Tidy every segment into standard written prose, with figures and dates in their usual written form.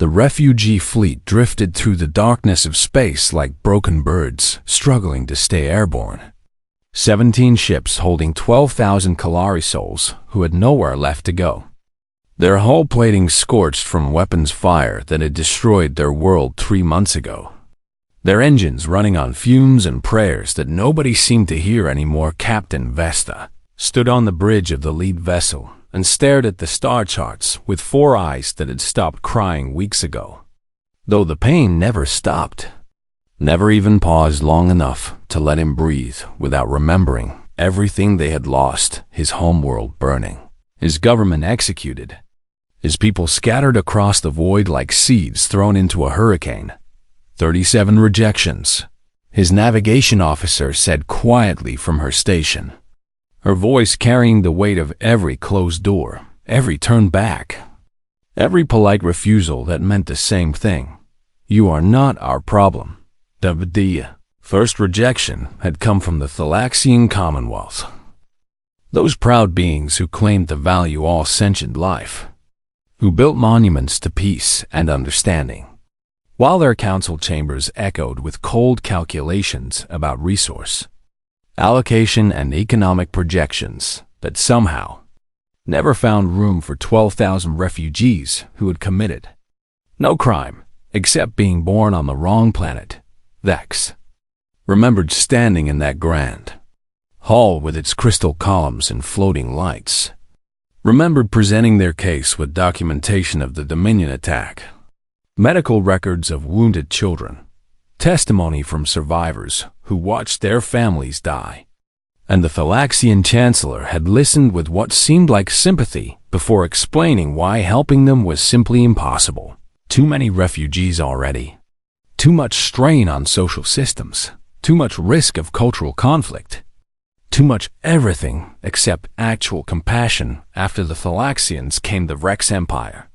The refugee fleet drifted through the darkness of space like broken birds, struggling to stay airborne. 17 ships holding 12,000 Kalari souls who had nowhere left to go. Their hull plating scorched from weapons fire that had destroyed their world 3 months ago. Their engines running on fumes and prayers that nobody seemed to hear anymore. Captain Vesta stood on the bridge of the lead vessel and stared at the star charts with 4 eyes that had stopped crying weeks ago. Though the pain never stopped, never even paused long enough to let him breathe without remembering everything they had lost: his homeworld burning, his government executed, his people scattered across the void like seeds thrown into a hurricane. 37 rejections, his navigation officer said quietly from her station, her voice carrying the weight of every closed door, every turn back, every polite refusal that meant the same thing: you are not our problem. The first rejection had come from the Thalaxian Commonwealth. Those proud beings who claimed to value all sentient life, who built monuments to peace and understanding, while their council chambers echoed with cold calculations about resource allocation and economic projections that somehow never found room for 12,000 refugees who had committed no crime except being born on the wrong planet. Vex remembered standing in that grand hall with its crystal columns and floating lights, remembered presenting their case with documentation of the Dominion attack, medical records of wounded children, testimony from survivors who watched their families die. And the Thalaxian Chancellor had listened with what seemed like sympathy before explaining why helping them was simply impossible. Too many refugees already. Too much strain on social systems. Too much risk of cultural conflict. Too much everything except actual compassion. After the Thalaxians came the Rex Empire.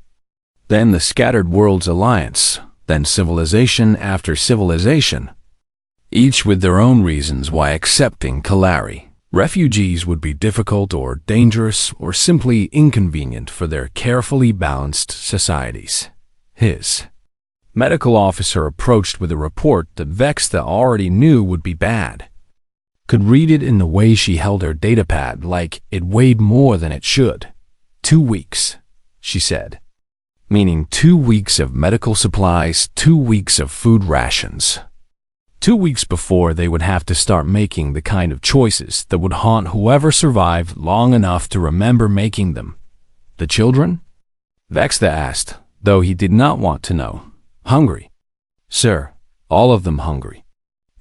Then the Scattered Worlds Alliance. Then civilization after civilization, each with their own reasons why accepting Kalari refugees would be difficult or dangerous or simply inconvenient for their carefully balanced societies. His medical officer approached with a report that Vexta already knew would be bad. Could read it in the way she held her datapad, like it weighed more than it should. 2 weeks, she said. Meaning 2 weeks of medical supplies, 2 weeks of food rations. 2 weeks before they would have to start making the kind of choices that would haunt whoever survived long enough to remember making them. The children? Vexta asked, though he did not want to know. Hungry. Sir, all of them hungry.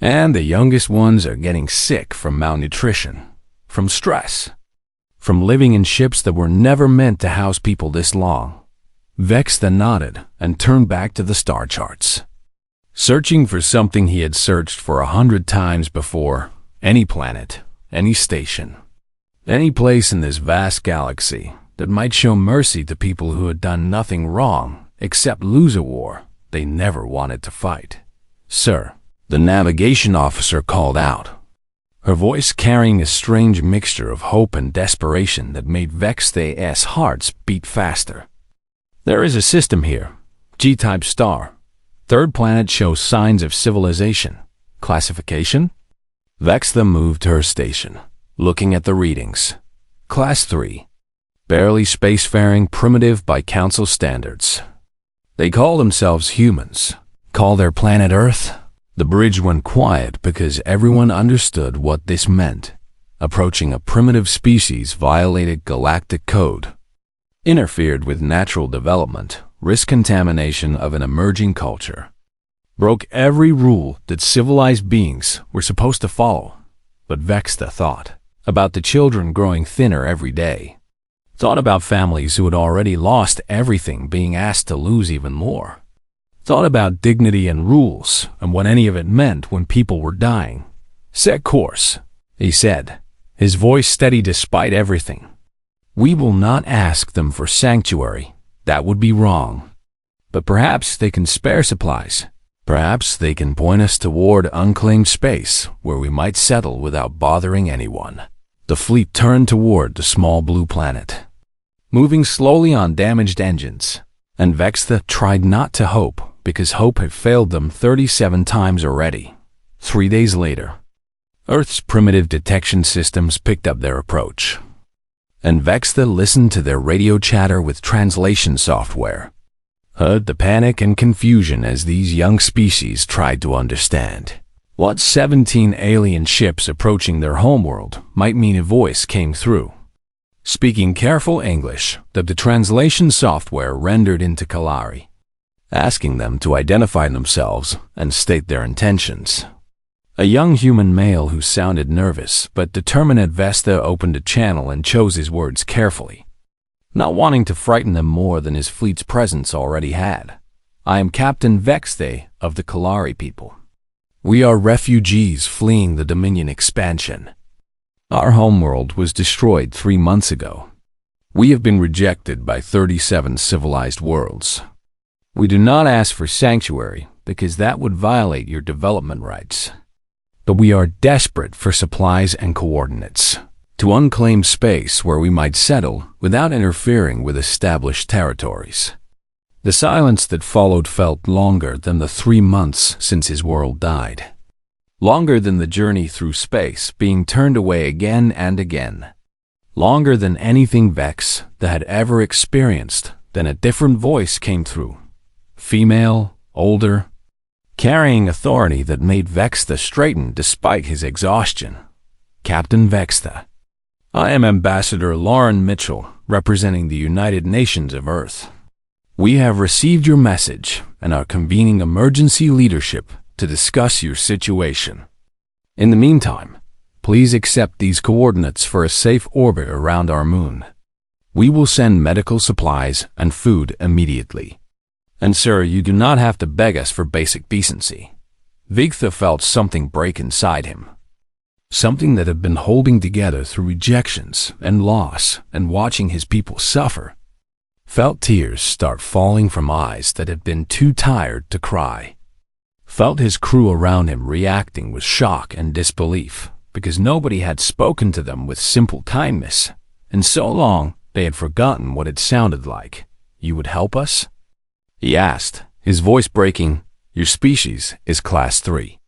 And the youngest ones are getting sick from malnutrition, from stress, from living in ships that were never meant to house people this long. Vexta nodded and turned back to the star charts, searching for something he had searched for 100 times before. Any planet, any station, any place in this vast galaxy that might show mercy to people who had done nothing wrong except lose a war they never wanted to fight. Sir, the navigation officer called out, her voice carrying a strange mixture of hope and desperation that made Vexta's hearts beat faster. There is a system here. G-type star. 3rd planet shows signs of civilization. Classification? Vexta moved to her station, looking at the readings. Class 3. Barely spacefaring, primitive by council standards. They call themselves humans. Call their planet Earth? The bridge went quiet because everyone understood what this meant. Approaching a primitive species violated galactic code, interfered with natural development, risked contamination of an emerging culture, broke every rule that civilized beings were supposed to follow. But Vexta thought about the children growing thinner every day, thought about families who had already lost everything being asked to lose even more, thought about dignity and rules and what any of it meant when people were dying. Set course, he said, his voice steady despite everything. We will not ask them for sanctuary. That would be wrong. But perhaps they can spare supplies. Perhaps they can point us toward unclaimed space where we might settle without bothering anyone. The fleet turned toward the small blue planet, moving slowly on damaged engines. And Vextha tried not to hope, because hope had failed them 37 times already. 3 days later, Earth's primitive detection systems picked up their approach. And Vextha listened to their radio chatter with translation software, heard the panic and confusion as these young species tried to understand what 17 alien ships approaching their homeworld might mean. A voice came through, speaking careful English that the translation software rendered into Kalari, asking them to identify themselves and state their intentions. A young human male who sounded nervous but determined at Vesta opened a channel and chose his words carefully, not wanting to frighten them more than his fleet's presence already had. I am Captain Vextha of the Kalari people. We are refugees fleeing the Dominion expansion. Our homeworld was destroyed 3 months ago. We have been rejected by 37 civilized worlds. We do not ask for sanctuary because that would violate your development rights. But we are desperate for supplies and coordinates to unclaimed space where we might settle without interfering with established territories. The silence that followed felt longer than the 3 months since his world died. Longer than the journey through space being turned away again and again. Longer than anything Vextha had ever experienced. Then a different voice came through. Female, older, carrying authority that made Vextha straighten despite his exhaustion. Captain Vextha. I am Ambassador Lauren Mitchell, representing the United Nations of Earth. We have received your message and are convening emergency leadership to discuss your situation. In the meantime, please accept these coordinates for a safe orbit around our moon. We will send medical supplies and food immediately. And sir, you do not have to beg us for basic decency. Vextha felt something break inside him. Something that had been holding together through rejections and loss and watching his people suffer. Felt tears start falling from eyes that had been too tired to cry. Felt his crew around him reacting with shock and disbelief because nobody had spoken to them with simple kindness. And so long, they had forgotten what it sounded like. You would help us? He asked, his voice breaking. Your species is Class 3.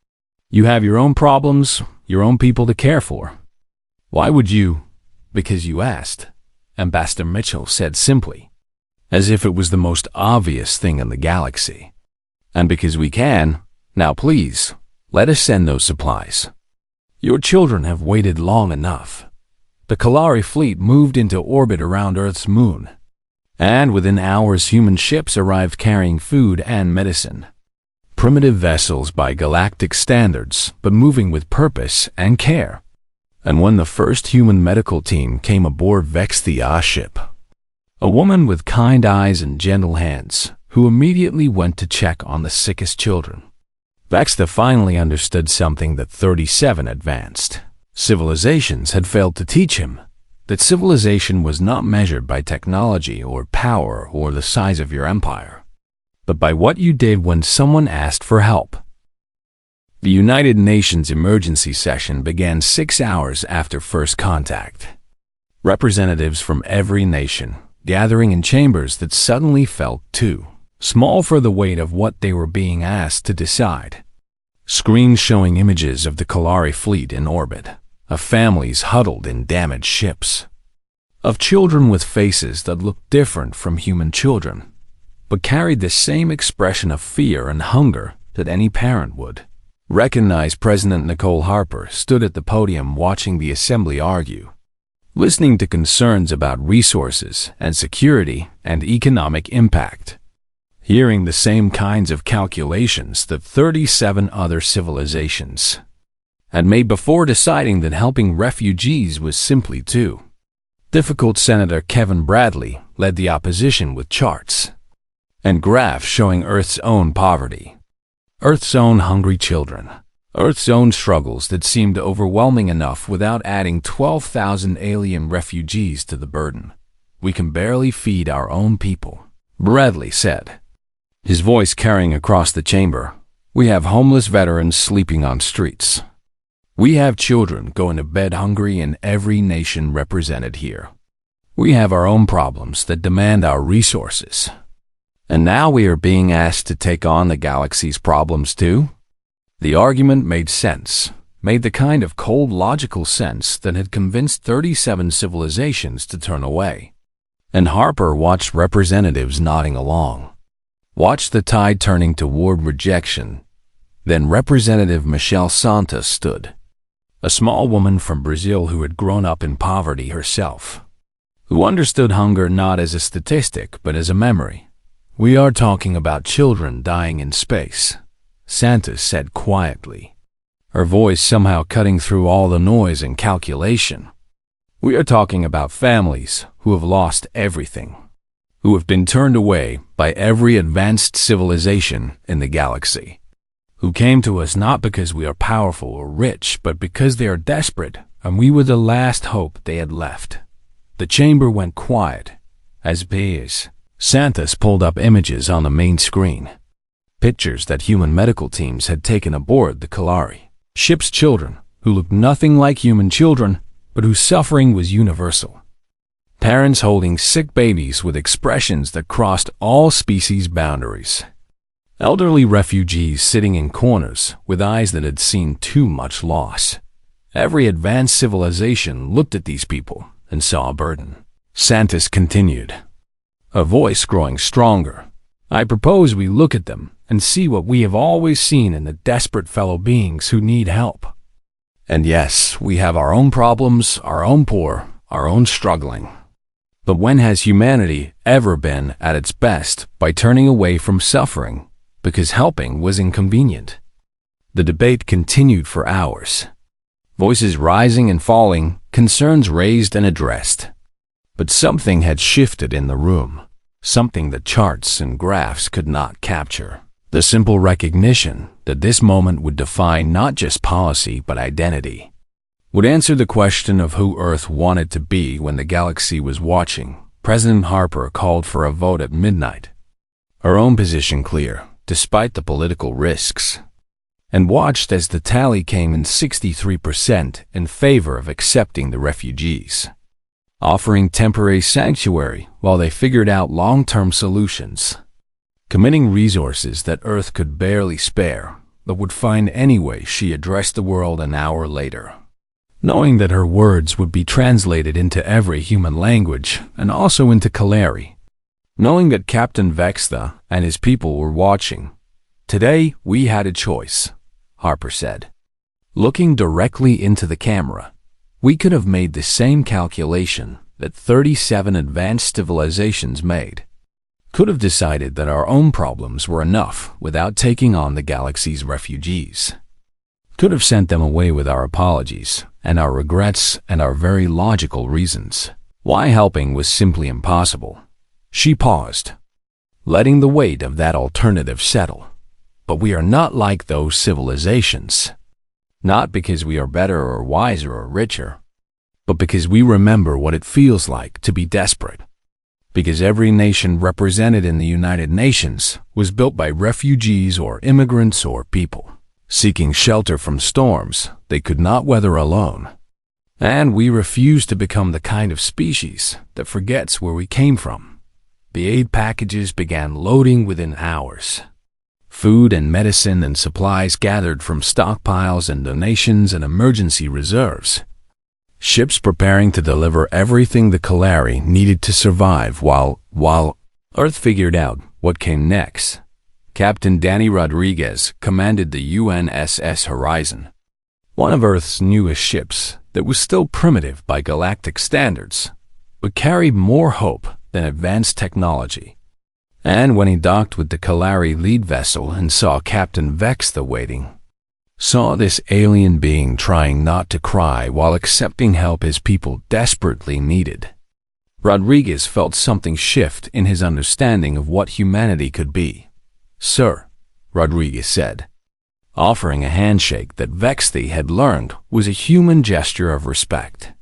You have your own problems, your own people to care for. Why would you? Because you asked, Ambassador Mitchell said simply, as if it was the most obvious thing in the galaxy. And because we can, now please, let us send those supplies. Your children have waited long enough. The Kalari fleet moved into orbit around Earth's moon, and within hours human ships arrived carrying food and medicine. Primitive vessels by galactic standards, but moving with purpose and care. And when the first human medical team came aboard Vextha's ship, a woman with kind eyes and gentle hands, who immediately went to check on the sickest children. Vextha finally understood something that 37 advanced civilizations had failed to teach him, that civilization was not measured by technology or power or the size of your empire, but by what you did when someone asked for help. The United Nations emergency session began 6 hours after first contact. Representatives from every nation gathering in chambers that suddenly felt too small for the weight of what they were being asked to decide. Screens showing images of the Kalari fleet in orbit, of families huddled in damaged ships, of children with faces that looked different from human children, but carried the same expression of fear and hunger that any parent would. Recognized President Nicole Harper stood at the podium watching the assembly argue, listening to concerns about resources and security and economic impact, hearing the same kinds of calculations that 37 other civilizations had made before deciding that helping refugees was simply too difficult. Senator Kevin Bradley led the opposition with charts and graphs showing Earth's own poverty, Earth's own hungry children, Earth's own struggles that seemed overwhelming enough without adding 12,000 alien refugees to the burden. We can barely feed our own people, Bradley said, his voice carrying across the chamber. We have homeless veterans sleeping on streets. We have children going to bed hungry in every nation represented here. We have our own problems that demand our resources. And now we are being asked to take on the galaxy's problems too? The argument made sense, made the kind of cold logical sense that had convinced 37 civilizations to turn away. And Harper watched representatives nodding along, watched the tide turning toward rejection. Then Representative Michelle Santos stood, a small woman from Brazil who had grown up in poverty herself, who understood hunger not as a statistic but as a memory. "We are talking about children dying in space," Santos said quietly, her voice somehow cutting through all the noise and calculation. "We are talking about families who have lost everything, who have been turned away by every advanced civilization in the galaxy, who came to us not because we are powerful or rich, but because they are desperate, and we were the last hope they had left." The chamber went quiet, as P.S. Santos pulled up images on the main screen, pictures that human medical teams had taken aboard the Kalari, ship's children, who looked nothing like human children, but whose suffering was universal. Parents holding sick babies with expressions that crossed all species boundaries. Elderly refugees sitting in corners with eyes that had seen too much loss. Every advanced civilization looked at these people and saw a burden. Santos continued, a voice growing stronger. "I propose we look at them and see what we have always seen in the desperate fellow beings who need help. And yes, we have our own problems, our own poor, our own struggling. But when has humanity ever been at its best by turning away from suffering because helping was inconvenient?" The debate continued for hours. Voices rising and falling, concerns raised and addressed. But something had shifted in the room, something that charts and graphs could not capture. The simple recognition that this moment would define not just policy but identity, would answer the question of who Earth wanted to be when the galaxy was watching. President Harper called for a vote at midnight, her own position clear, despite the political risks, and watched as the tally came in 63% in favor of accepting the refugees, offering temporary sanctuary while they figured out long-term solutions, committing resources that Earth could barely spare, but would find anyway. She addressed the world an hour later, knowing that her words would be translated into every human language and also into Kalari, knowing that Captain Vexta and his people were watching. "Today we had a choice," Harper said, looking directly into the camera. "We could have made the same calculation that 37 advanced civilizations made. Could have decided that our own problems were enough without taking on the galaxy's refugees. Could have sent them away with our apologies and our regrets and our very logical reasons why helping was simply impossible." She paused, letting the weight of that alternative settle. "But we are not like those civilizations. Not because we are better or wiser or richer, but because we remember what it feels like to be desperate. Because every nation represented in the United Nations was built by refugees or immigrants or people seeking shelter from storms they could not weather alone. And we refuse to become the kind of species that forgets where we came from." The aid packages began loading within hours. Food and medicine and supplies gathered from stockpiles and donations and emergency reserves. Ships preparing to deliver everything the Kalari needed to survive while Earth figured out what came next. Captain Danny Rodriguez commanded the UNSS Horizon, one of Earth's newest ships that was still primitive by galactic standards, but carried more hope than advanced technology. And when he docked with the Kalari lead vessel and saw Captain Vexta waiting, saw this alien being trying not to cry while accepting help his people desperately needed, Rodriguez felt something shift in his understanding of what humanity could be. "Sir," Rodriguez said, offering a handshake that Vexta had learned was a human gesture of respect.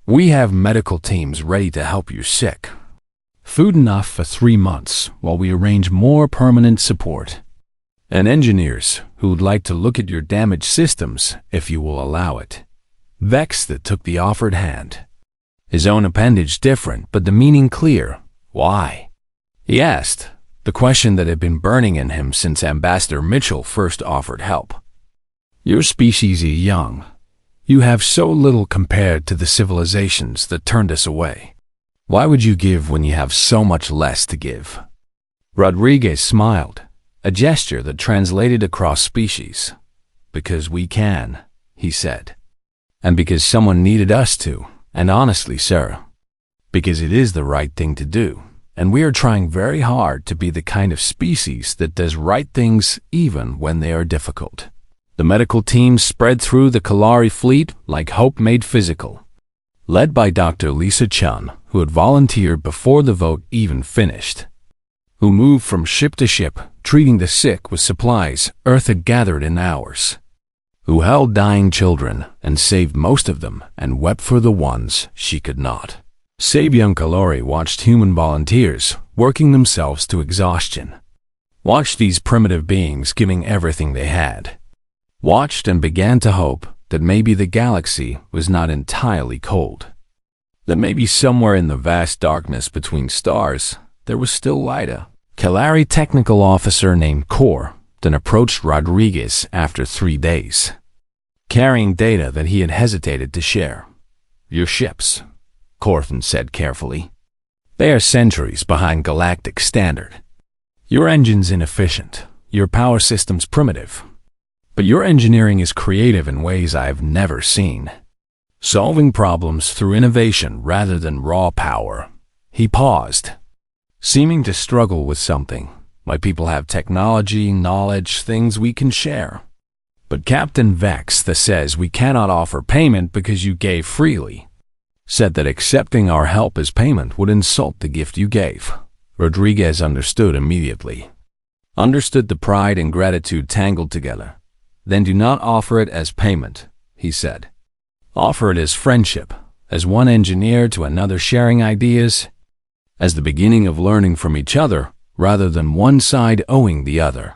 "We have medical teams ready to help you sick. Food enough for 3 months while we arrange more permanent support. And engineers who would like to look at your damaged systems if you will allow it." Vexta took the offered hand, his own appendage different but the meaning clear. "Why?" he asked, The question that had been burning in him since Ambassador Mitchell first offered help. Your species is young. You have so little compared to the civilizations that turned us away. Why would you give when you have so much less to give? Rodriguez smiled, a gesture that translated across species. Because we can, he said. And because someone needed us to, and honestly, sir, because it is the right thing to do. And we are trying very hard to be the kind of species that does right things even when they are difficult. The medical team spread through the Kalari fleet like hope made physical. Led by Dr. Lisa Chun, who had volunteered before the vote even finished. Who moved from ship to ship, treating the sick with supplies Earth had gathered in hours. Who held dying children and saved most of them and wept for the ones she could not. Sabian Kalori watched human volunteers working themselves to exhaustion. Watched these primitive beings giving everything they had. Watched and began to hope that maybe the galaxy was not entirely cold. That maybe somewhere in the vast darkness between stars, there was still light. A Kalari technical officer named Kor then approached Rodriguez after 3 days, carrying data that he had hesitated to share. Your ships, Corthan said carefully. They are centuries behind galactic standard. Your engine's inefficient, your power system's primitive. But your engineering is creative in ways I've never seen. Solving problems through innovation rather than raw power. He paused, seeming to struggle with something. My people have technology, knowledge, things we can share. But Captain Vex that says we cannot offer payment because you gave freely. Said that accepting our help as payment would insult the gift you gave. Rodriguez understood immediately. Understood the pride and gratitude tangled together. Then do not offer it as payment, he said. Offer it as friendship, as one engineer to another sharing ideas, as the beginning of learning from each other rather than one side owing the other.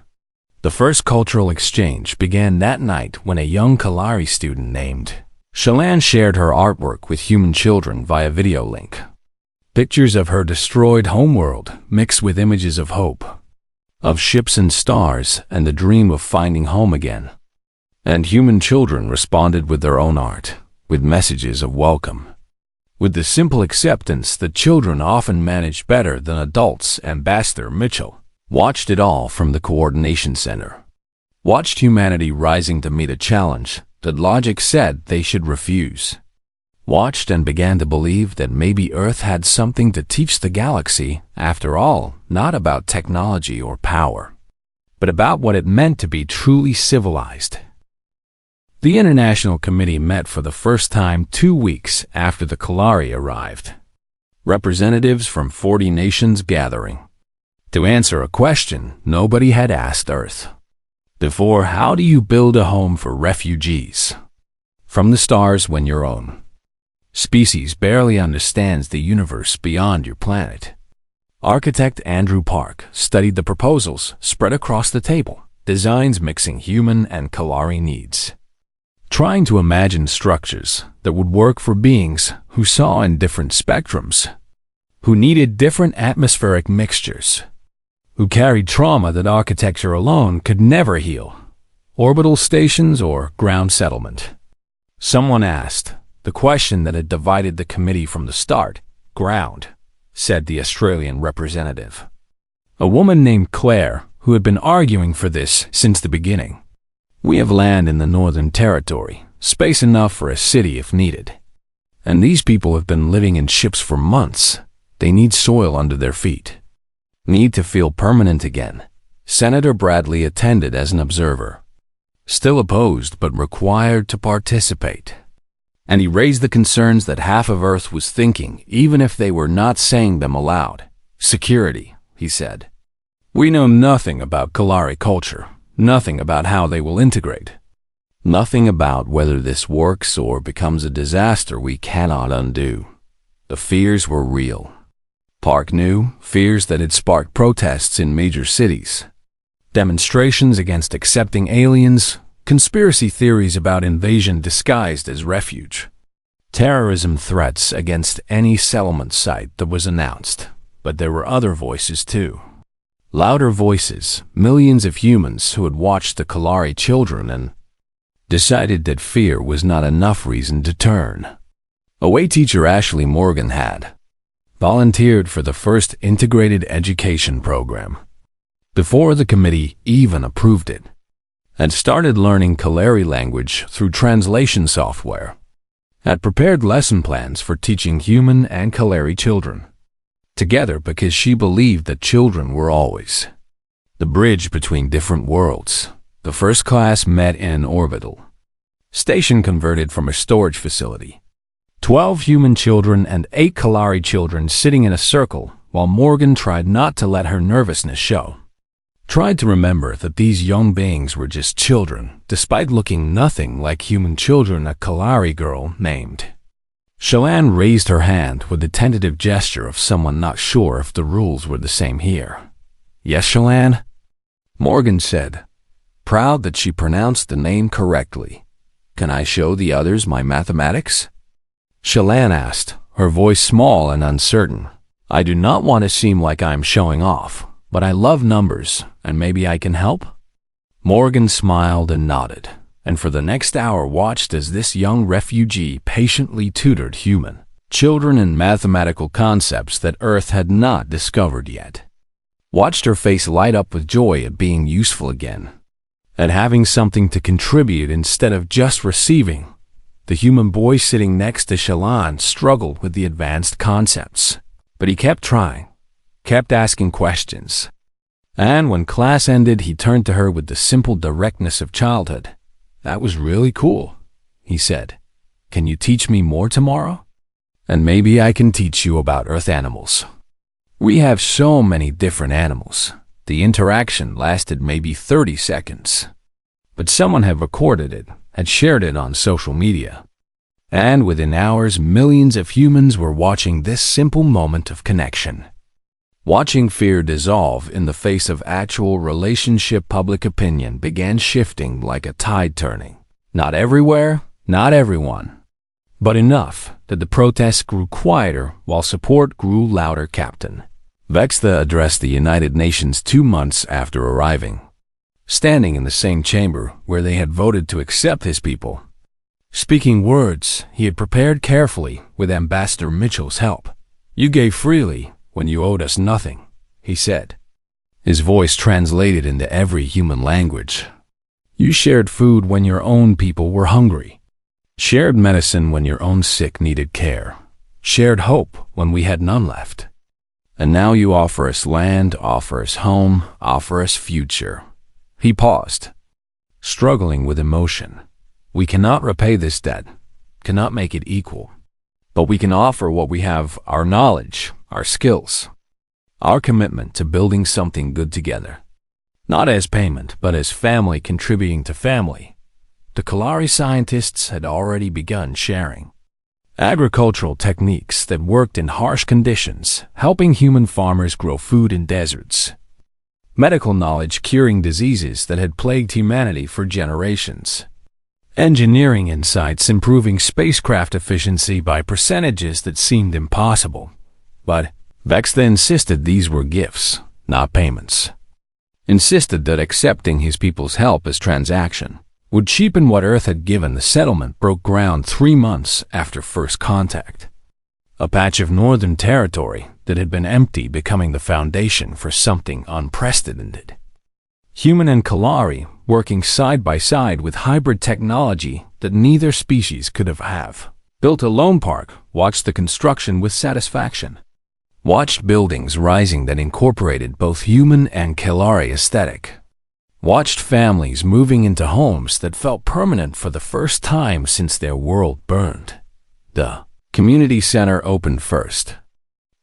The first cultural exchange began that night when a young Kalari student named Shalan shared her artwork with human children via video link. Pictures of her destroyed homeworld mixed with images of hope, of ships and stars and the dream of finding home again. And human children responded with their own art, with messages of welcome. With the simple acceptance that children often manage better than adults, Ambassador Mitchell watched it all from the coordination center. Watched humanity rising to meet a challenge that logic said they should refuse. Watched and began to believe that maybe Earth had something to teach the galaxy, after all, not about technology or power, but about what it meant to be truly civilized. The International Committee met for the first time 2 weeks after the Kalari arrived. Representatives from 40 nations gathering to answer a question nobody had asked Earth before. How do you build a home for refugees from the stars when your own species barely understands the universe beyond your planet? Architect Andrew Park studied the proposals spread across the table, designs mixing human and Kalari needs, trying to imagine structures that would work for beings who saw in different spectrums, who needed different atmospheric mixtures, who carried trauma that architecture alone could never heal, orbital stations or ground settlement. Someone asked, the question that had divided the committee from the start, ground, said the Australian representative. A woman named Claire, who had been arguing for this since the beginning. We have land in the Northern Territory, space enough for a city if needed. And these people have been living in ships for months. They need soil under their feet. Need to feel permanent again. Senator Bradley attended as an observer. Still opposed but required to participate. And he raised the concerns that half of Earth was thinking, even if they were not saying them aloud. Security, he said. We know nothing about Kalari culture. Nothing about how they will integrate. Nothing about whether this works or becomes a disaster we cannot undo. The fears were real. Park knew fears that had sparked protests in major cities, demonstrations against accepting aliens, conspiracy theories about invasion disguised as refuge, terrorism threats against any settlement site that was announced. But there were other voices too. Louder voices, millions of humans who had watched the Kalari children and decided that fear was not enough reason to turn. Away teacher Ashley Morgan had volunteered for the first integrated education program before the committee even approved it, and started learning Kalari language through translation software, had prepared lesson plans for teaching human and Kalari children together because she believed that children were always the bridge between different worlds. The first class met in an orbital station converted from a storage facility. 12 human children and 8 Kalari children sitting in a circle while Morgan tried not to let her nervousness show. Tried to remember that these young beings were just children, despite looking nothing like human children. A Kalari girl named Shalane raised her hand with the tentative gesture of someone not sure if the rules were the same here. Yes, Shalane? Morgan said, proud that she pronounced the name correctly. Can I show the others my mathematics? Shalane asked, her voice small and uncertain. I do not want to seem like I am showing off, but I love numbers, and maybe I can help? Morgan smiled and nodded, and for the next hour watched as this young refugee patiently tutored human children in mathematical concepts that Earth had not discovered yet. Watched her face light up with joy at being useful again, at having something to contribute instead of just receiving. The human boy sitting next to Shalane struggled with the advanced concepts, but he kept trying, kept asking questions. And when class ended, he turned to her with the simple directness of childhood. That was really cool, he said. Can you teach me more tomorrow? And maybe I can teach you about Earth animals. We have so many different animals. The interaction lasted maybe 30 seconds. But someone had recorded it, had shared it on social media. And within hours, millions of humans were watching this simple moment of connection. Watching fear dissolve in the face of actual relationship. Public opinion began shifting like a tide turning. Not everywhere, not everyone, but enough that the protests grew quieter while support grew louder. Captain Vextha addressed the United Nations 2 months after arriving, standing in the same chamber where they had voted to accept his people. Speaking words he had prepared carefully with Ambassador Mitchell's help. You gave freely when you owed us nothing, he said. His voice translated into every human language. You shared food when your own people were hungry. Shared medicine when your own sick needed care. Shared hope when we had none left. And now you offer us land, offer us home, offer us future. He paused, struggling with emotion. We cannot repay this debt, cannot make it equal, but we can offer what we have, our knowledge, our skills, our commitment to building something good together. Not as payment, but as family contributing to family. The Kalari scientists had already begun sharing agricultural techniques that worked in harsh conditions, helping human farmers grow food in deserts. Medical knowledge curing diseases that had plagued humanity for generations. Engineering insights improving spacecraft efficiency by percentages that seemed impossible. But Vextha insisted these were gifts, not payments. Insisted that accepting his people's help as transaction would cheapen what Earth had given. The settlement broke ground 3 months after first contact. A patch of northern territory that had been empty becoming the foundation for something unprecedented. Human and Kalari working side by side with hybrid technology that neither species could have. Built a lone park, watched the construction with satisfaction. Watched buildings rising that incorporated both human and Kalari aesthetic. Watched families moving into homes that felt permanent for the first time since their world burned. The community center opened first,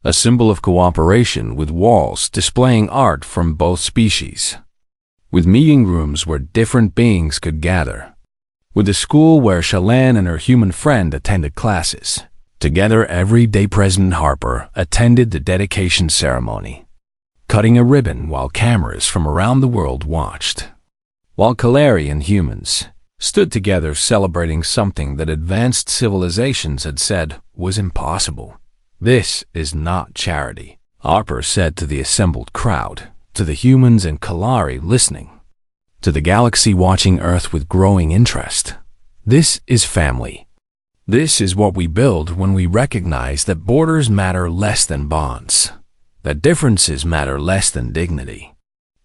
a symbol of cooperation with walls displaying art from both species, with meeting rooms where different beings could gather, with a school where Shalane and her human friend attended classes. Together every day President Harper attended the dedication ceremony, cutting a ribbon while cameras from around the world watched. While Kalari and humans stood together celebrating something that advanced civilizations had said was impossible. This is not charity, Harper said to the assembled crowd. to the humans and Kalari listening, to the galaxy watching Earth with growing interest. This is family. This is what we build when we recognize that borders matter less than bonds, that differences matter less than dignity,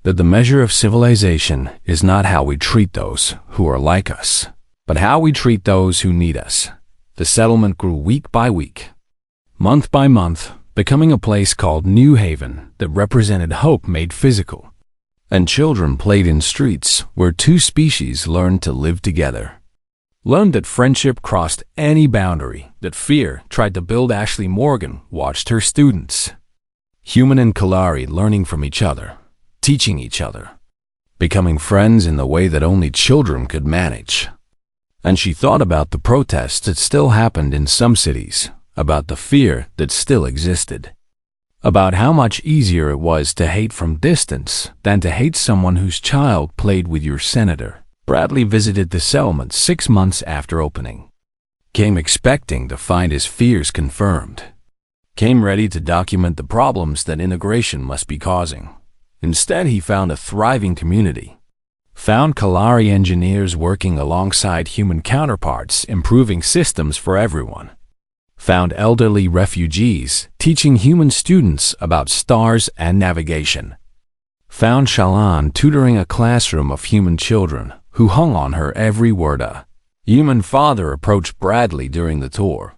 that the measure of civilization is not how we treat those who are like us, but how we treat those who need us. The settlement grew week by week, month by month, becoming a place called New Haven that represented hope made physical. And children played in streets where two species learned to live together. Learned that friendship crossed any boundary, that fear tried to build. Ashley Morgan watched her students, human and Kalari, learning from each other, teaching each other, becoming friends in the way that only children could manage. And she thought about the protests that still happened in some cities, about the fear that still existed, about how much easier it was to hate from distance than to hate someone whose child played with your senator. Bradley visited the settlement 6 months after opening. Came expecting to find his fears confirmed. Came ready to document the problems that integration must be causing. Instead, he found a thriving community. Found Kalari engineers working alongside human counterparts, improving systems for everyone. Found elderly refugees teaching human students about stars and navigation. Found Shalan tutoring a classroom of human children who hung on her every word. A human father approached Bradley during the tour,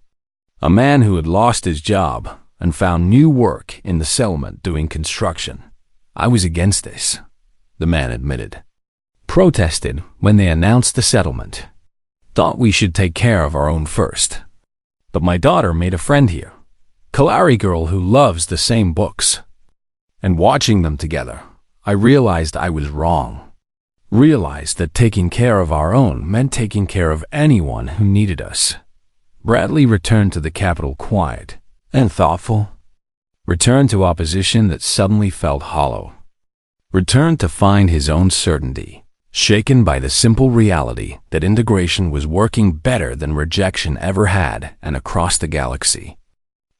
a man who had lost his job and found new work in the settlement doing construction. I was against this, the man admitted. Protested when they announced the settlement. Thought we should take care of our own first. But my daughter made a friend here, Kalari girl who loves the same books. And watching them together, I realized I was wrong. Realized that taking care of our own meant taking care of anyone who needed us. Bradley returned to the capital quiet and thoughtful. Returned to opposition that suddenly felt hollow. Returned to find his own certainty, shaken by the simple reality that integration was working better than rejection ever had, and across the galaxy.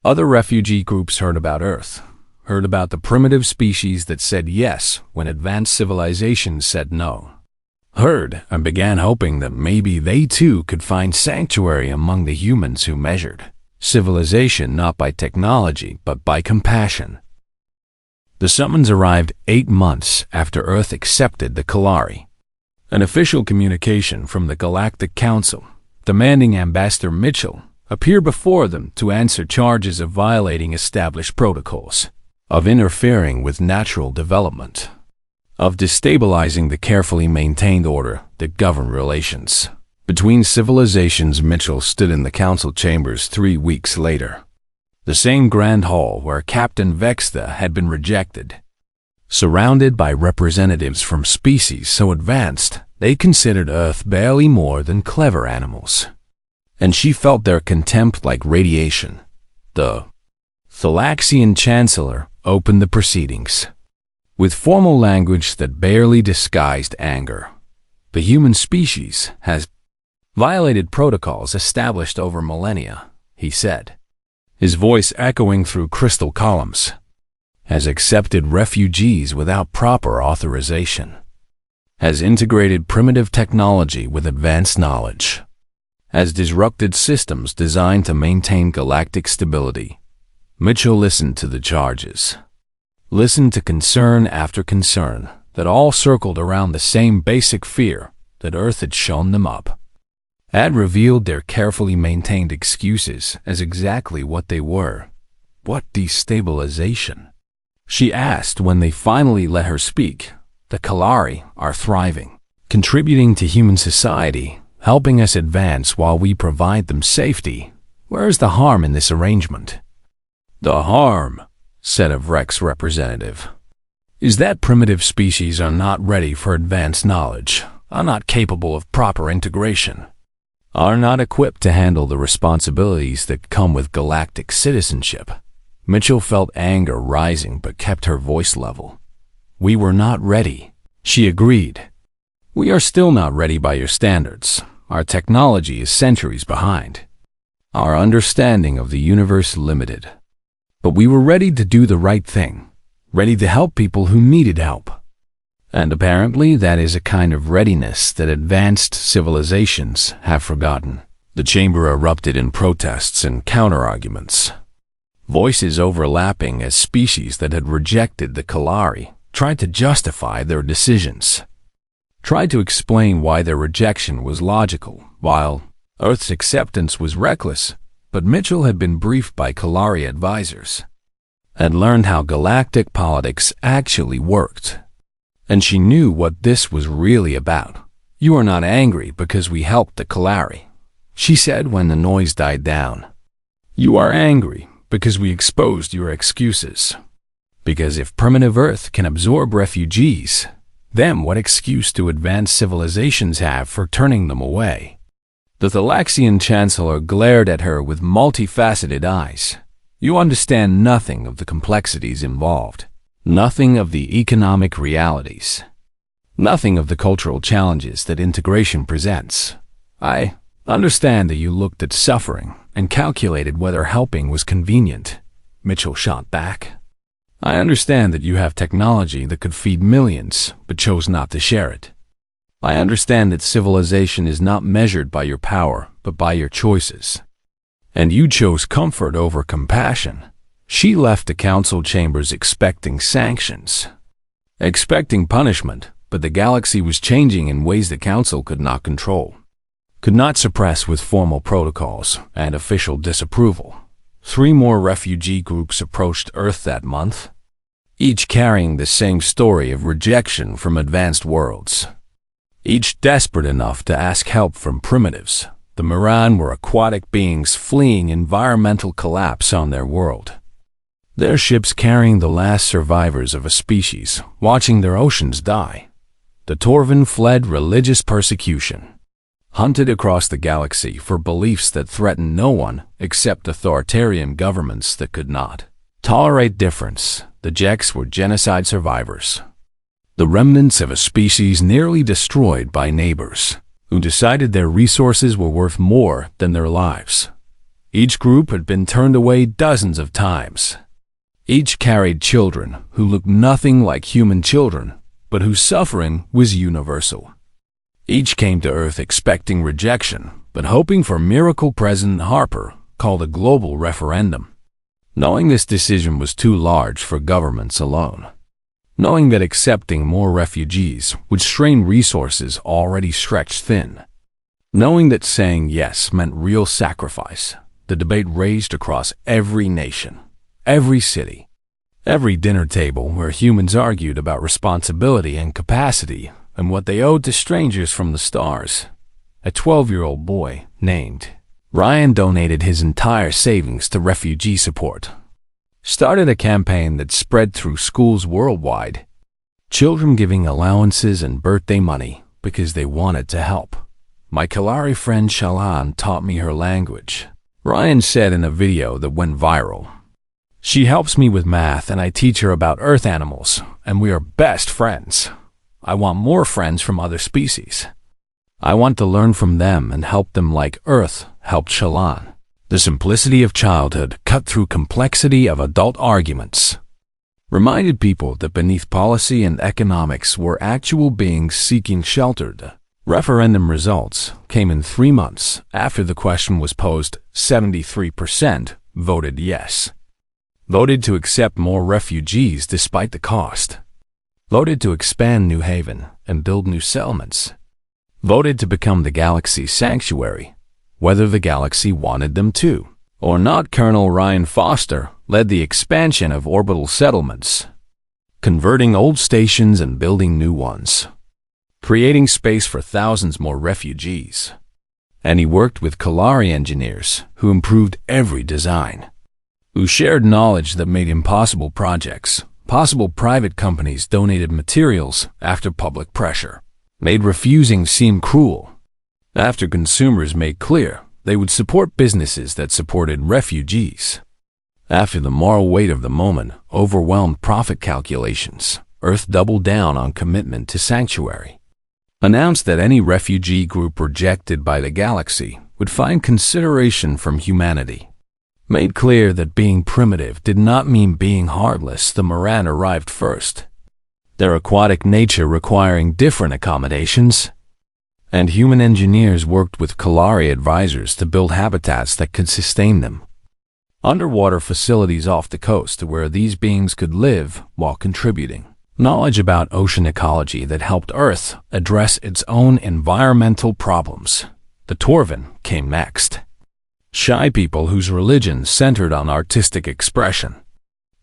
Other refugee groups heard about Earth, heard about the primitive species that said yes when advanced civilizations said no. Heard and began hoping that maybe they too could find sanctuary among the humans who measured civilization not by technology but by compassion. The summons arrived 8 months after Earth accepted the Kalari. An official communication from the Galactic Council demanding Ambassador Mitchell appear before them to answer charges of violating established protocols, of interfering with natural development, of destabilizing the carefully maintained order that governed relations between civilizations. Mitchell stood in the council chambers 3 weeks later, the same grand hall where Captain Vexta had been rejected, surrounded by representatives from species so advanced they considered Earth barely more than clever animals. And she felt their contempt like radiation. The Thalaxian Chancellor opened the proceedings with formal language that barely disguised anger. The human species has violated protocols established over millennia, he said, his voice echoing through crystal columns, has accepted refugees without proper authorization, has integrated primitive technology with advanced knowledge, has disrupted systems designed to maintain galactic stability. Mitchell listened to the charges, listened to concern after concern that all circled around the same basic fear that Earth had shown them up, had revealed their carefully maintained excuses as exactly what they were. What destabilization? She asked when they finally let her speak. The Kalari are thriving, contributing to human society, helping us advance while we provide them safety. Where is the harm in this arrangement? The harm, said a Vrex representative, is that primitive species are not ready for advanced knowledge, are not capable of proper integration, are not equipped to handle the responsibilities that come with galactic citizenship. Mitchell felt anger rising but kept her voice level. We were not ready, she agreed. We are still not ready by your standards. Our technology is centuries behind. Our understanding of the universe limited. But we were ready to do the right thing, ready to help people who needed help. And apparently that is a kind of readiness that advanced civilizations have forgotten. The chamber erupted in protests and counter-arguments. Voices overlapping as species that had rejected the Kalari tried to justify their decisions, tried to explain why their rejection was logical, while Earth's acceptance was reckless. But Mitchell had been briefed by Kalari advisors, had learned how galactic politics actually worked, and she knew what this was really about. "You are not angry because we helped the Kalari," she said when the noise died down. "You are angry because we exposed your excuses. Because if primitive Earth can absorb refugees, then what excuse do advanced civilizations have for turning them away?" The Thalaxian chancellor glared at her with multifaceted eyes. "You understand nothing of the complexities involved, nothing of the economic realities, nothing of the cultural challenges that integration presents. I understand that you looked at suffering and calculated whether helping was convenient," Mitchell shot back. "I understand that you have technology that could feed millions, but chose not to share it. I understand that civilization is not measured by your power, but by your choices. And you chose comfort over compassion." She left the council chambers expecting sanctions, expecting punishment, but the galaxy was changing in ways the council could not control, could not suppress with formal protocols and official disapproval. 3 more refugee groups approached Earth that month, each carrying the same story of rejection from advanced worlds, each desperate enough to ask help from primitives. The Miran were aquatic beings fleeing environmental collapse on their world, their ships carrying the last survivors of a species, watching their oceans die. The Torvin fled religious persecution, hunted across the galaxy for beliefs that threatened no one except authoritarian governments that could not tolerate difference. The Jeks were genocide survivors, the remnants of a species nearly destroyed by neighbors who decided their resources were worth more than their lives. Each group had been turned away dozens of times. Each carried children who looked nothing like human children, but whose suffering was universal. Each came to Earth expecting rejection, but hoping for miracle. President Harper called a global referendum, knowing this decision was too large for governments alone, knowing that accepting more refugees would strain resources already stretched thin, knowing that saying yes meant real sacrifice. The debate raged across every nation, every city, every dinner table where humans argued about responsibility and capacity and what they owed to strangers from the stars. A 12-year-old boy named Ryan donated his entire savings to refugee support, started a campaign that spread through schools worldwide, children giving allowances and birthday money because they wanted to help. "My Kalari friend Shalan taught me her language," Ryan said in a video that went viral. "She helps me with math and I teach her about Earth animals, and we are best friends. I want more friends from other species. I want to learn from them and help them like Earth helped Shalan." The simplicity of childhood cut through complexity of adult arguments, reminded people that beneath policy and economics were actual beings seeking shelter. The referendum results came in 3 months after the question was posed. 73% voted yes, voted to accept more refugees despite the cost, voted to expand New Haven and build new settlements, voted to become the galaxy's sanctuary, whether the galaxy wanted them to or not. Colonel Ryan Foster led the expansion of orbital settlements, converting old stations and building new ones, creating space for thousands more refugees. And he worked with Kalari engineers who improved every design, who shared knowledge that made impossible projects possible. Private companies donated materials after public pressure, made refusing seem cruel, after consumers made clear they would support businesses that supported refugees. After the moral weight of the moment overwhelmed profit calculations, Earth doubled down on commitment to sanctuary, announced that any refugee group rejected by the galaxy would find consideration from humanity, made clear that being primitive did not mean being heartless. The Moran arrived first, their aquatic nature requiring different accommodations, and human engineers worked with Kalari advisors to build habitats that could sustain them. Underwater facilities off the coast where these beings could live while contributing knowledge about ocean ecology that helped Earth address its own environmental problems. The Torvin came next. Shy people whose religion centered on artistic expression,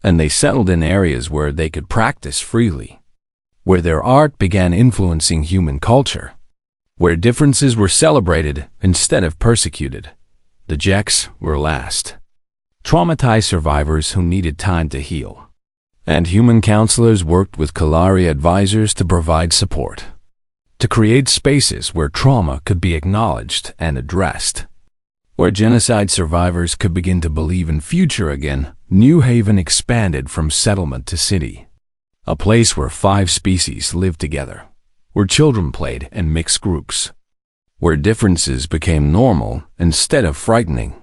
and they settled in areas where they could practice freely, where their art began influencing human culture, where differences were celebrated instead of persecuted. The Jeks were last. Traumatized survivors who needed time to heal, and human counselors worked with Kalari advisors to provide support, to create spaces where trauma could be acknowledged and addressed, where genocide survivors could begin to believe in future again. New Haven expanded from settlement to city, a place where 5 species lived together, where children played in mixed groups, where differences became normal instead of frightening,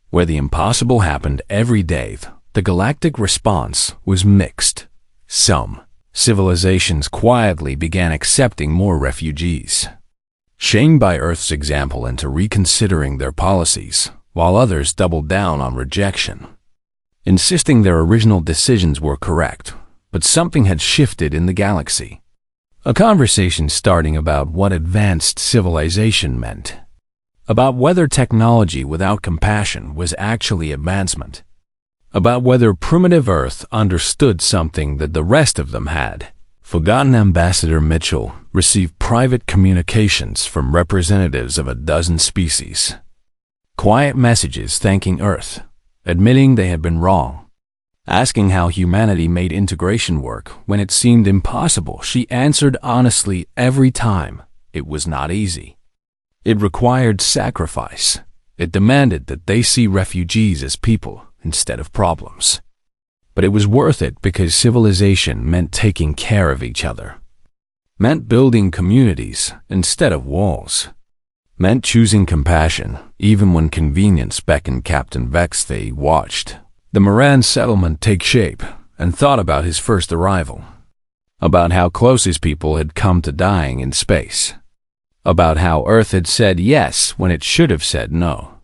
where the impossible happened every day. The galactic response was mixed. Some civilizations quietly began accepting more refugees, shamed by Earth's example into reconsidering their policies, while others doubled down on rejection, insisting their original decisions were correct. But something had shifted in the galaxy. A conversation starting about what advanced civilization meant, about whether technology without compassion was actually advancement, about whether primitive Earth understood something that the rest of them had. Forgotten Ambassador Mitchell received private communications from representatives of a dozen species. Quiet messages thanking Earth, admitting they had been wrong, asking how humanity made integration work when it seemed impossible. She answered honestly every time. It was not easy. It required sacrifice. It demanded that they see refugees as people instead of problems. But it was worth it because civilization meant taking care of each other, meant building communities instead of walls, meant choosing compassion even when convenience beckoned. Captain Vexthay watched the Moran settlement take shape and thought about his first arrival, about how close his people had come to dying in space, about how Earth had said yes when it should have said no.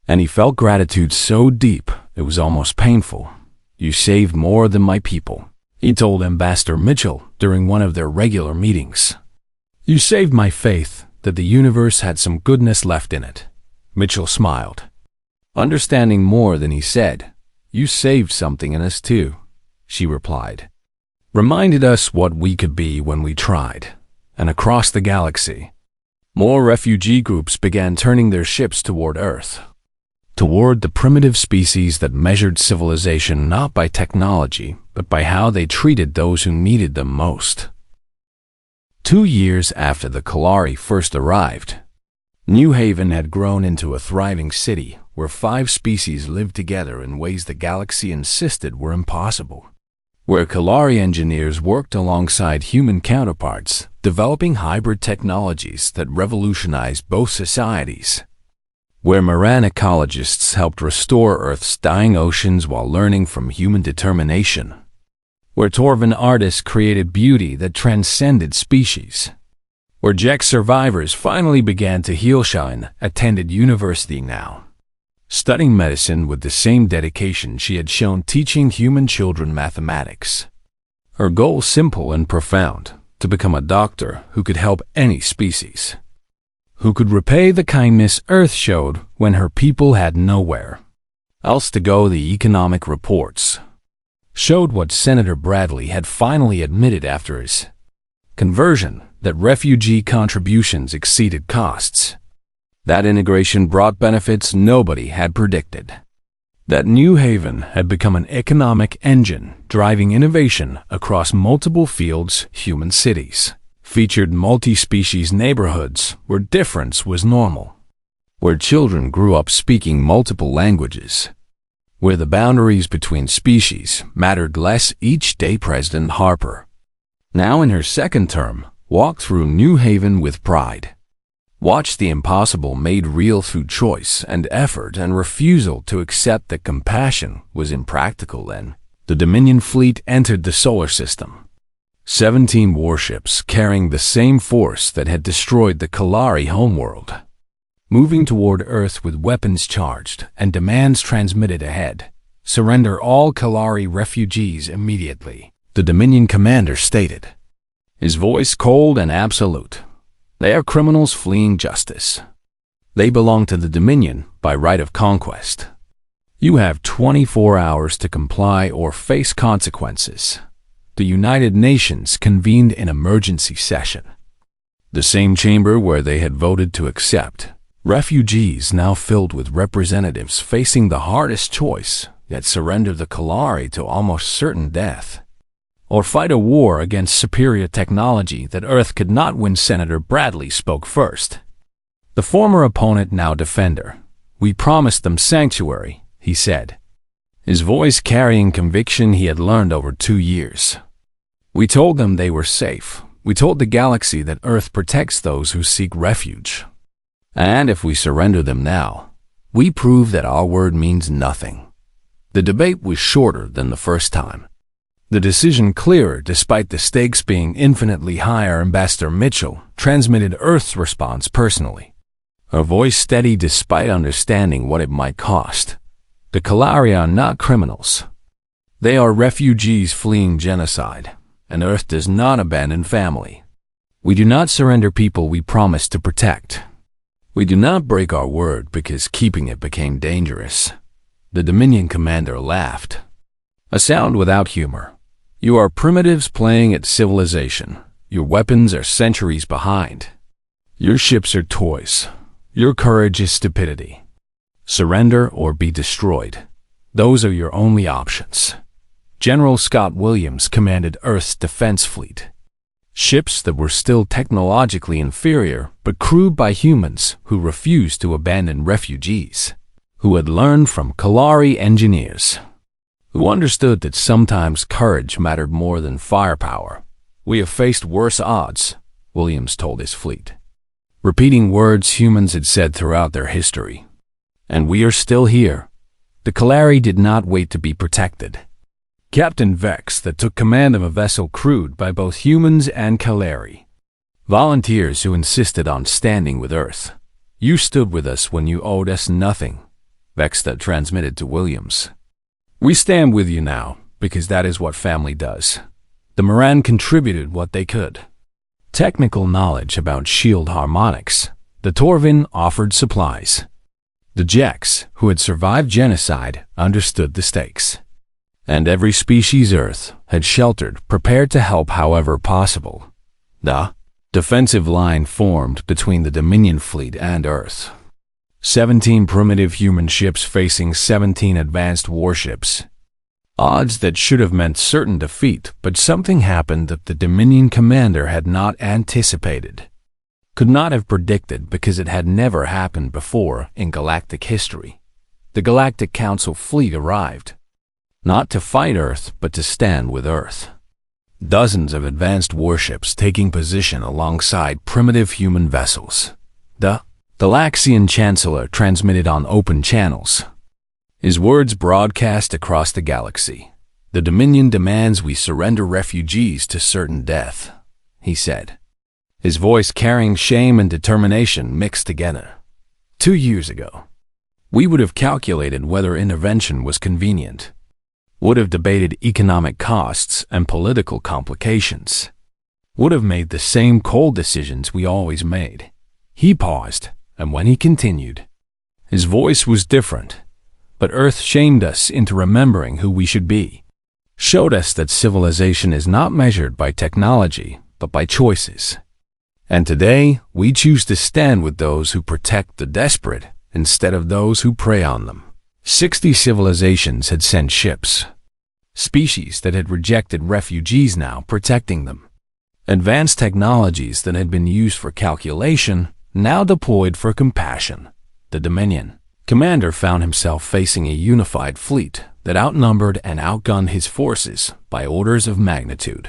And he felt gratitude so deep it was almost painful. "You saved more than my people," he told Ambassador Mitchell during one of their regular meetings. "You saved my faith that the universe had some goodness left in it." Mitchell smiled, understanding more than he said. "You saved something in us too," she replied. "Reminded us what we could be when we tried." And across the galaxy, more refugee groups began turning their ships toward Earth, toward the primitive species that measured civilization not by technology, but by how they treated those who needed them most. 2 years after the Kalari first arrived, New Haven had grown into a thriving city where 5 species lived together in ways the galaxy insisted were impossible, where Kalari engineers worked alongside human counterparts, developing hybrid technologies that revolutionized both societies, where Moran ecologists helped restore Earth's dying oceans while learning from human determination, where Torvin artists created beauty that transcended species, where Jek survivors finally began to heal. Shine attended university now, studying medicine with the same dedication she had shown teaching human children mathematics. Her goal simple and profound: to become a doctor who could help any species, who could repay the kindness Earth showed when her people had nowhere else to go. The economic reports showed what Senator Bradley had finally admitted after his conversion, that refugee contributions exceeded costs, that integration brought benefits nobody had predicted, that New Haven had become an economic engine driving innovation across multiple fields. Human cities featured multi-species neighborhoods where difference was normal, where children grew up speaking multiple languages, where the boundaries between species mattered less each day. President Harper, now in her second term, walked through New Haven with pride, Watch the impossible made real through choice and effort and refusal to accept that compassion was impractical then. The Dominion fleet entered the solar system. 17 warships carrying the same force that had destroyed the Kalari homeworld. Moving toward Earth with weapons charged and demands transmitted ahead. Surrender all Kalari refugees immediately, the Dominion commander stated. His voice cold and absolute. They are criminals fleeing justice. They belong to the Dominion by right of conquest. You have 24 hours to comply or face consequences. The United Nations convened an emergency session. The same chamber where they had voted to accept refugees now filled with representatives facing the hardest choice, yet surrender the Kalari to almost certain death. Or fight a war against superior technology that Earth could not win. Senator Bradley spoke first. The former opponent, now defender. We promised them sanctuary, he said, his voice carrying conviction he had learned over 2 years. We told them they were safe. We told the galaxy that Earth protects those who seek refuge. And if we surrender them now, we prove that our word means nothing. The debate was shorter than the first time. The decision clearer despite the stakes being infinitely higher. Ambassador Mitchell transmitted Earth's response personally. Her voice steady despite understanding what it might cost. The Kalari are not criminals. They are refugees fleeing genocide, and Earth does not abandon family. We do not surrender people we promised to protect. We do not break our word because keeping it became dangerous. The Dominion commander laughed. A sound without humor. You are primitives playing at civilization. Your weapons are centuries behind. Your ships are toys. Your courage is stupidity. Surrender or be destroyed. Those are your only options. General Scott Williams commanded Earth's defense fleet. Ships that were still technologically inferior, but crewed by humans who refused to abandon refugees, who had learned from Kalari engineers, who understood that sometimes courage mattered more than firepower. We have faced worse odds, Williams told his fleet, repeating words humans had said throughout their history. And we are still here. The Kalari did not wait to be protected. Captain Vex that took command of a vessel crewed by both humans and Kalari. Volunteers who insisted on standing with Earth. You stood with us when you owed us nothing, Vex that transmitted to Williams. We stand with you now, because that is what family does. The Moran contributed what they could. Technical knowledge about shield harmonics. The Torvin offered supplies. The Jeks, who had survived genocide, understood the stakes. And every species Earth had sheltered, prepared to help however possible. The defensive line formed between the Dominion fleet and Earth. 17 primitive human ships facing 17 advanced warships. Odds that should have meant certain defeat, but something happened that the Dominion commander had not anticipated. Could not have predicted because it had never happened before in galactic history. The Galactic Council fleet arrived, not to fight Earth, but to stand with Earth. Dozens of advanced warships taking position alongside primitive human vessels. The Laxian Chancellor transmitted on open channels. His words broadcast across the galaxy. The Dominion demands we surrender refugees to certain death, he said, his voice carrying shame and determination mixed together. 2 years ago, we would have calculated whether intervention was convenient, would have debated economic costs and political complications, would have made the same cold decisions we always made. He paused, and when he continued, his voice was different, but Earth shamed us into remembering who we should be, showed us that civilization is not measured by technology, but by choices. And today, we choose to stand with those who protect the desperate instead of those who prey on them. 60 civilizations had sent ships. Species that had rejected refugees now protecting them. Advanced technologies that had been used for calculation now deployed for compassion. The Dominion commander found himself facing a unified fleet that outnumbered and outgunned his forces by orders of magnitude.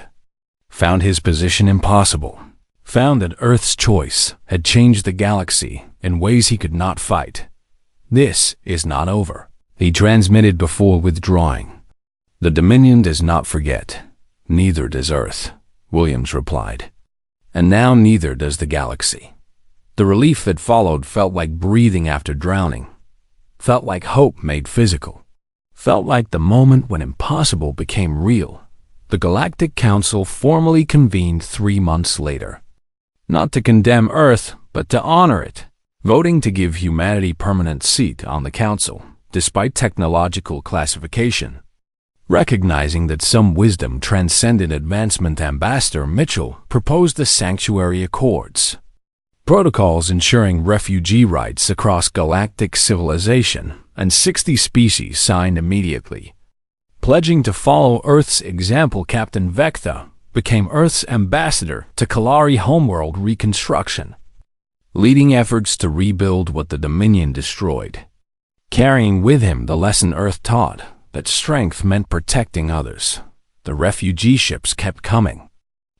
Found his position impossible. found that Earth's choice had changed the galaxy in ways he could not fight. This is not over, he transmitted before withdrawing. The Dominion does not forget. Neither does Earth, Williams replied. And now neither does the galaxy. The relief that followed felt like breathing after drowning. Felt like hope made physical. Felt like the moment when impossible became real. The Galactic Council formally convened 3 months later. Not to condemn Earth, but to honor it, voting to give humanity permanent seat on the Council, despite technological classification. Recognizing that some wisdom transcended advancement, Ambassador Mitchell proposed the Sanctuary Accords, protocols ensuring refugee rights across galactic civilization, and 60 species signed immediately. Pledging to follow Earth's example, Captain Vecta became Earth's ambassador to Kalari homeworld reconstruction, leading efforts to rebuild what the Dominion destroyed, carrying with him the lesson Earth taught, that strength meant protecting others. The refugee ships kept coming,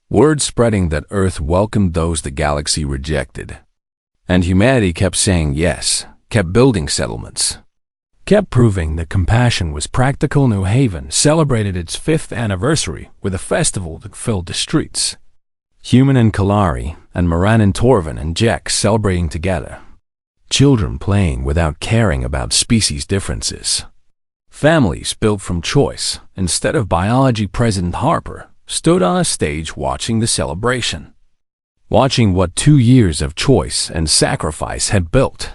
word spreading that Earth welcomed those the galaxy rejected. And humanity kept saying yes, kept building settlements, kept proving that compassion was practical. New Haven celebrated its 5th anniversary with a festival that filled the streets. Human and Kalari, and Moran and Torvin and Jack celebrating together. Children playing without caring about species differences. Families built from choice instead of biology. President Harper stood on a stage watching the celebration, watching what 2 years of choice and sacrifice had built,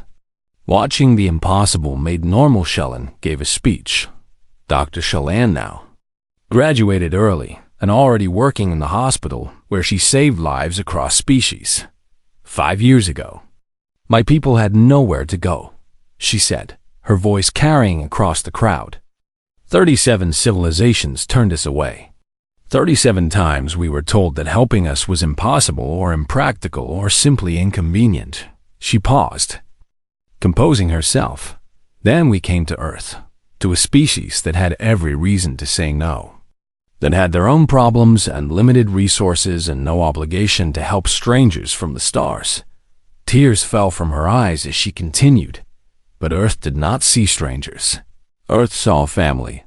watching the impossible made normal. Shellan gave a speech. Dr. Shellan now graduated early and already working in the hospital where she saved lives across species. 5 years ago, my people had nowhere to go, she said, her voice carrying across the crowd. 37 civilizations turned us away. 37 times we were told that helping us was impossible or impractical or simply inconvenient. She paused, composing herself. Then we came to Earth, to a species that had every reason to say no, that had their own problems and limited resources and no obligation to help strangers from the stars. Tears fell from her eyes as she continued. But Earth did not see strangers. Earth saw family.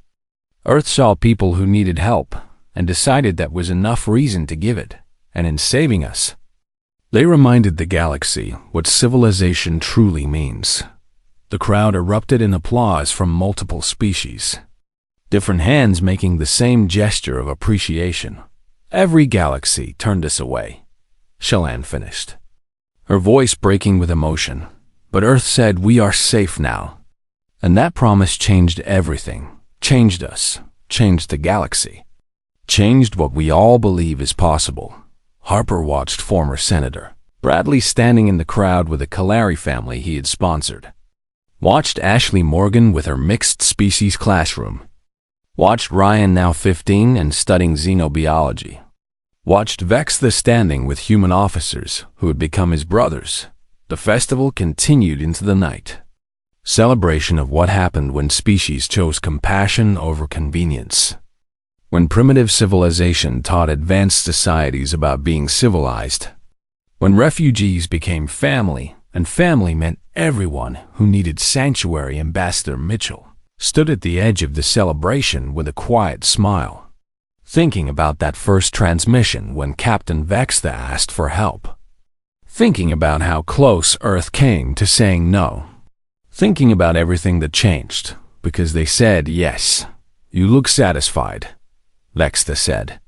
Earth saw people who needed help, and decided that was enough reason to give it, and in saving us, they reminded the galaxy what civilization truly means. The crowd erupted in applause from multiple species, different hands making the same gesture of appreciation. Every galaxy turned us away, Shellan finished, her voice breaking with emotion. But Earth said we are safe now. And that promise changed everything, changed us, changed the galaxy, changed what we all believe is possible. Harper watched former Senator Bradley standing in the crowd with a Kalari family he had sponsored. Watched Ashley Morgan with her mixed species classroom. Watched Ryan, now 15 and studying xenobiology. Watched Vextha standing with human officers who had become his brothers. The festival continued into the night. Celebration of what happened when species chose compassion over convenience. When primitive civilization taught advanced societies about being civilized. When refugees became family, and family meant everyone who needed sanctuary. Ambassador Mitchell stood at the edge of the celebration with a quiet smile, thinking about that first transmission when Captain Vextha asked for help. Thinking about how close Earth came to saying no. Thinking about everything that changed, because they said yes. You look satisfied, Vextha said.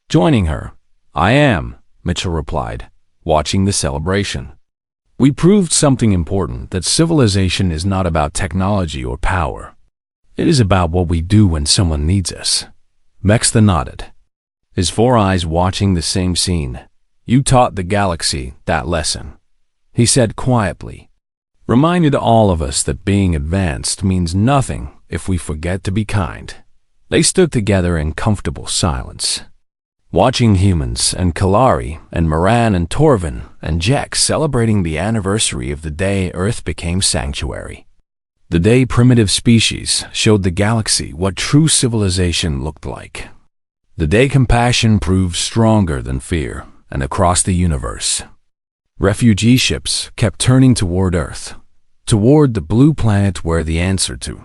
Joining her, I am, Mitchell replied, watching the celebration. We proved something important, that civilization is not about technology or power. It is about what we do when someone needs us. Vextha nodded, his 4 eyes watching the same scene. You taught the galaxy that lesson, he said quietly. Reminded all of us that being advanced means nothing if we forget to be kind. They stood together in comfortable silence, watching humans and Kalari and Moran and Torvin and Jack celebrating the anniversary of the day Earth became sanctuary. The day primitive species showed the galaxy what true civilization looked like. The day compassion proved stronger than fear. and across the universe. Refugee ships kept turning toward Earth, toward the blue planet where the answer to